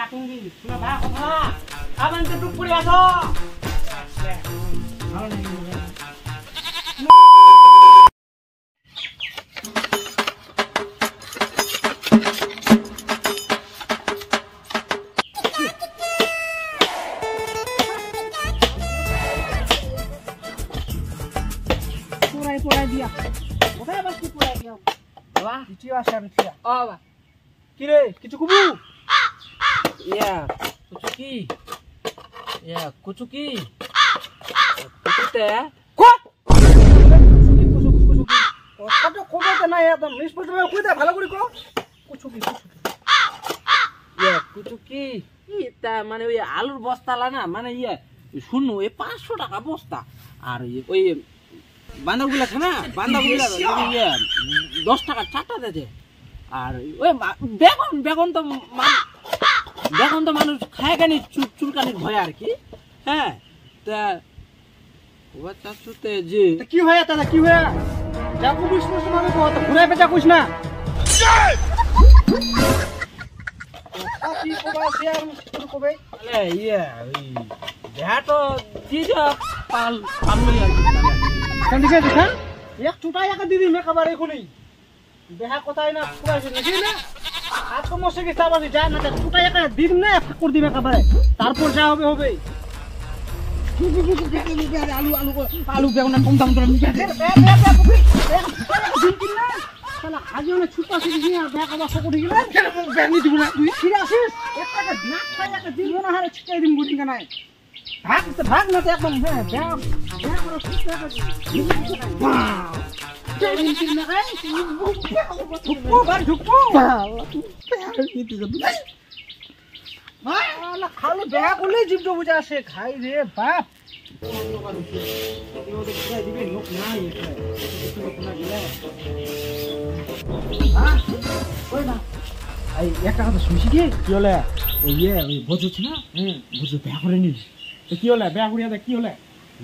ডাকুঙ্গি শোনা ভাই কথা আবার তো টুক পড়ে আসো ভালো নেই পড়াই দিয়া কোথায় আবার কি পড়াই দিয়া বাবা কিছু আসে আমি ঠিক ও বাবা কি রে কিছু কবু কুচুকি কুচুতে কো কুচুকি কথাটা কোথাতে না একদম নিষ্পষ্ট কইতে ভালো করে কো কুচুকি কুচুকি এটা মানে ওই আলুর বস্তালা না মানে শুনো এই 500 টাকা বস্তা আর ওই বাঁধাগুলো আছে না বাঁধাগুলো 10 টাকা চারটা দেয় আর ওই বেগুন তো মানুষ খায় কেন চুলকানির ভয় আর কি হ্যাঁ তা ওবা চাচুতে যে কি হয় দাদা কি হয় যা কুবিস মানে তো ঘুরাই পেঁচা কইস না কি কোবা শেয়ার শুরু করবে আরে ওই দেহা তো দিজা পাল আমলি আর ঠিক আছে হ্যাঁ এক চুটাই একা দিদি মেকাবার এখনই দেখা কথাই না পুরাইছে নাকি না আজ তো মশে গেছে আবার যা না চুটাই একা দিন না ঠাকুর দিবে একেবারে তারপর যা হবে হবে আলু আলু আলু বেগুন কম দাম করে নিয়ে শালা আজ অনেক ছুটা শিখি না ব্যাগ আবার সকু ঢিলে কেন ব্যাগ নি দিব না তুই ফিরে আসিস এক টাকা না খাই একটা দিন না হারে ছিটাই দিন গুটিং নাই ভাগ না তো একদম হ্যাঁ ব্যাগ ব্যাগ করে ছুটা টাকা বাহ জেনিন কি না গায় ঢুকো বার ঢুকো না খালি ব্যাগ হলে জীবটো বুঝা আসে খাই রে বাপ দিবে লোক নাই ওই না এই একটা কথা শুনছি কি হলে ওই বজুছ না বজু ব্যাগ করে নিস তো কি হলে ব্যাগ করিয়া কি হলে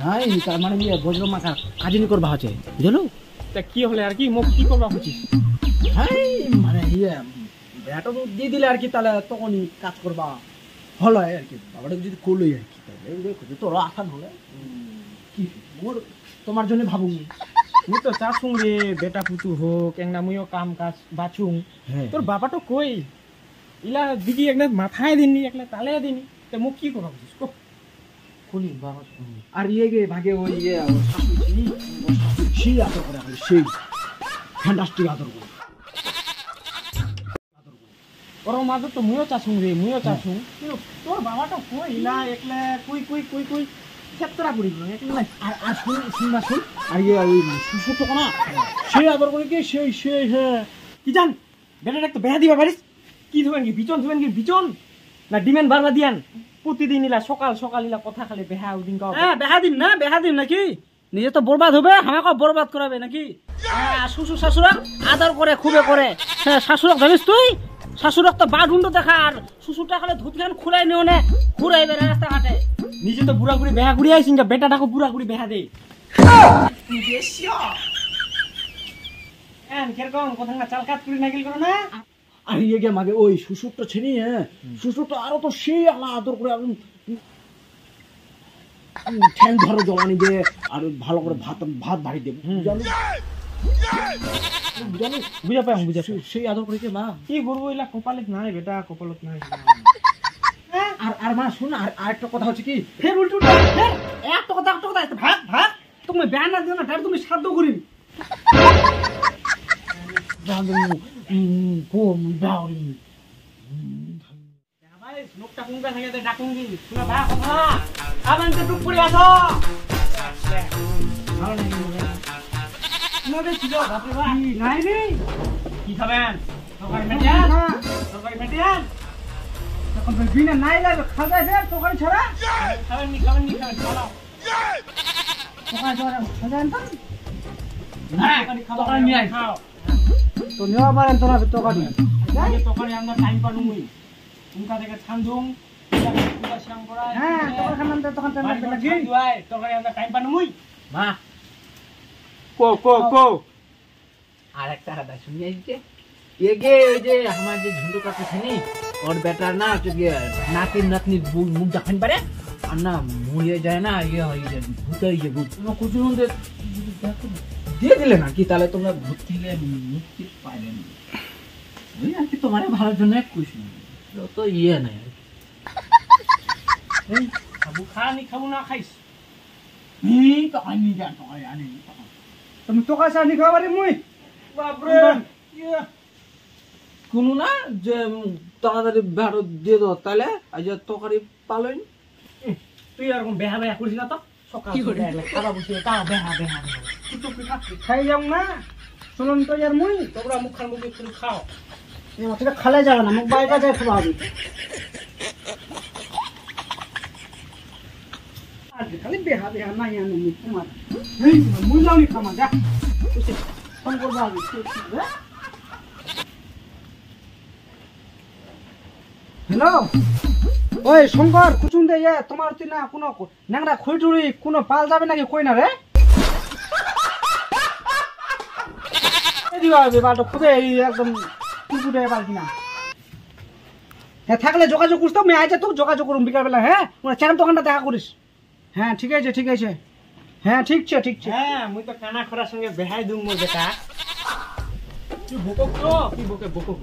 নাই তার মানে বজ্র মাথা কাজিনি করবা হচ্ছে বুঝলো তা কি হলে আর কি মুখ কি করবা হচ্ছিস হ্যাঁ মানে ব্যাটা তো দিয়ে দিলে আর কি তাহলে তখনই কাজ করবা হলো আর কি বাবাটাকে যদি করলোই আর কি তাহলে তোর আসান হলে কি মোর তোমার জন্য ভাবুন তুই তো চাচুং রে বেটা পুতু হোক একটা মুইও কাম কাজ বাচুং তোর বাবাটা কই ইলা দিদি একটা মাথায় দিননি একটা তালে দিনি তা মুখ কি করবা বুঝিস কো খুলি বাবা আর গে ভাগে ওই সেই আদর করে সেই ফ্যান্টাস্টিক আদর করে ওর মাঝে তো মুইও চাচুং রে মুইও চাচুং তোর বাবাটা কই ইলা একলা কুই ক্ষেত্রা করি আর শুন আর ওই সুসু তো না সেই আদর করে কি সেই কি জান বেটাটা একটা বেহা দিবা পারিস কি ধবেন কি বিচন না ডিমেন বারবা দিয়ান প্রতিদিন ইলা সকাল ইলা কথা খালি বেহা উদিন কাও হ্যাঁ বেহা দিন নাকি নিজে তো বরবাদ হবে আমাকে বরবাদ করাবে নাকি শ্বশুর শাশুড়া আদর করে খুবে করে শাশুড়ক জানিস তুই শাশুড়ক তো বাডুন্ড দেখা আর শ্বশুরটা খালি ধুতখান খুলাই নিও না ঘুরাইবে রাস্তাঘাটে নিজে তো বুড়া বুড়ি বেহা ঘুরি আইছিস বেটাটাকে বুড়া বুড়ি বেহা দেই কিরকম কথা চালকাত করি নাকিল করো না আর গে মাগে ওই শ্বশুরটা ছেনি শ্বশুরটা আরো তো সেই আলা আদর করে ঠ্যাং ধরো জলানি দে আর ভালো করে ভাত বাড়ি দেব বুঝা পাই সেই আদর করে মা কি করবো এলা কপালত নাই বেটা কপালত নাই আর মা শুন আর একটা কথা হচ্ছে কি ফের উল্টো একটা কথা ভাগ তুমি ব্যান দিও না তুমি সাধ্য করি লোকটা কোনটা থেকে ডাকুঙ্গি শোনা ভাই কথা আবার তো টুক পড়ে আসো ভালো নেই তোমাদের ছিল বাপরে ভাই নাই রে কি খাবেন তরকারি মেটিয়ান তখন বিনা নাই লাগে খাওয়া যায় তরকারি ছাড়া খাবেন নি খাও তরকারি খাবেন তো না তরকারি নিয়ে খাও তো নেওয়া পারেন তোরা তরকারি আমরা টাইম পাবো মুই উনকা থেকে ছানজুং পুরা শ্যাম করা হ্যাঁ তখন খান তখন তরকারি আমরা টাইম পাবো মুই মা কো আর একটা কথা শুনি আইছে এগে ওই যে আমার যে ঝুন্ডু কাকু ছিনি ওর বেটার না যদি নাতির নাতনির মুখ দেখান পারে আর না মরিয়ে যায় না ইয়ে হয় যে ভূত হয়ে যে ভূত তোমার কুচুরুনদের দিয়ে দিলে না কি তাহলে তোমরা ভূত থেকে মুক্তি পাইলে না ওই আর কি তোমার ভালোর জন্য খুশি যত ইয়ে নাই আর কি খাবো খাবো না খাইস তো আনি যান তো আনি তুমি তো কাছে আনি খাবারে মুই বাপরে কোনো না যে তাড়াতাড়ি ভাড়া দিয়ে দাও তাহলে আজ তরকারি পালন তুই এরকম বেহা বেহা করিস না তো সকাল খাওয়া বসে তাও বেহা বেহা খাই যাও না শুনুন তো ইয়ার মুই তোমরা মুখার মুখে একটু খাও সেটা খালে যাবে না মুখ বাইরে যায় খাওয়া হবে খালি বেহা বেহা নাই আনো মুখ তোমার মুই যাওনি খামা যা ফোন করবো আগে হ্যালো ওই শঙ্কর কুচুন দে তোমার তুই না কোনো ন্যাংরা খুঁড়ি টুড়ি কোনো পাল যাবে নাকি কই না রে দিবা বাটো খুঁজে একদম কুকুরে পারবি না হ্যাঁ থাকলে যোগাযোগ করিস তো আমি আজ তো যোগাযোগ করুন বিকালবেলা হ্যাঁ চ্যানেল দোকানটা দেখা করিস হ্যাঁ ঠিক আছে হ্যাঁ ঠিক আছে হ্যাঁ মুই তো কানা খরার সঙ্গে বেহাই দুম বেটা তুই বকো কি বকে বকো